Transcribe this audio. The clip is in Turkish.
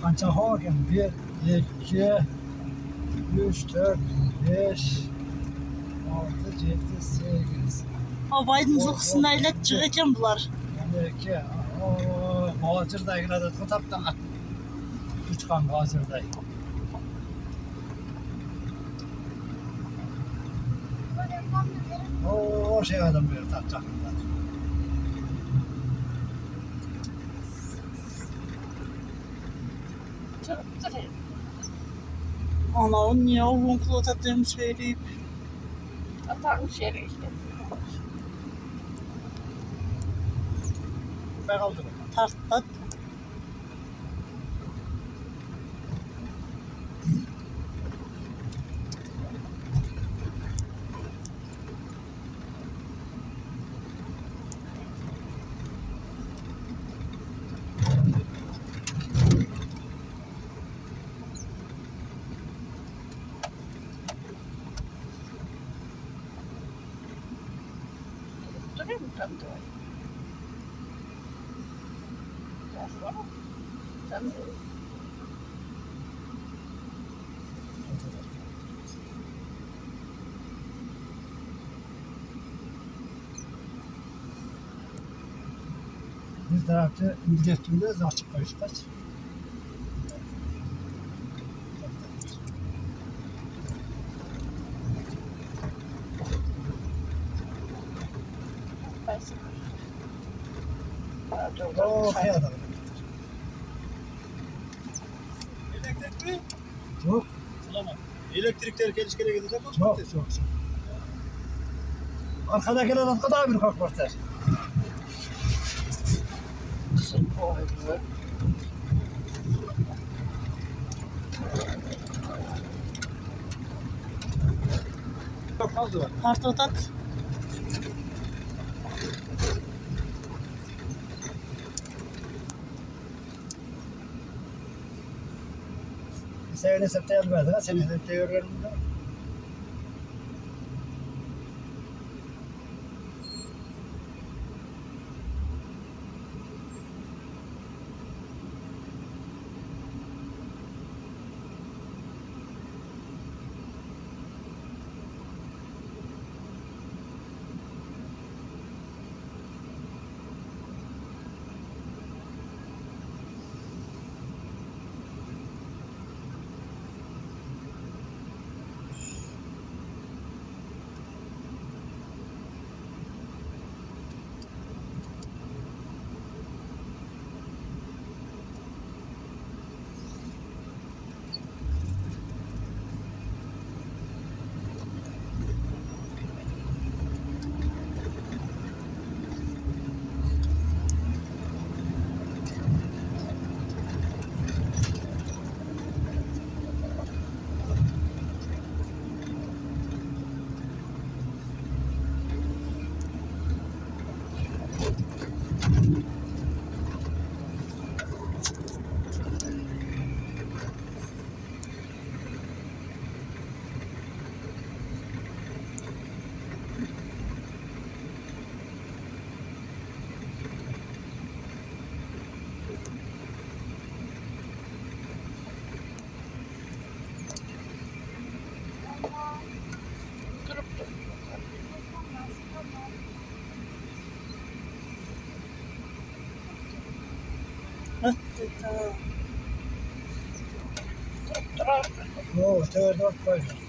Qancha hokim? 1, 2, 3, 4, 5, 6, 7, 8. Abaydın zokusunda ilet çıkacağım bunlar. 12. Hacırdayı da tutaptan. 3 kan hacırdayı. O şey adam böyle tatacak. Ana o niye oğlum kulot attığımı söyleyip. Atarmış yere işte. Ben aldım. Tartlat. Duruyor mu tam da? Tam da. Bir tarafta milletinde açık koyuştaç. O şey adam. Elektrik mi? Çok, Tamam. Elektrikler gelişkere gidecek mi? çok. Arkadakiler kadar bir korkmuşlar. Çok fazla var. Tartlat. Seni septeye verdi. Seni septeye verdi. Tamam. Yok, 4 koydum.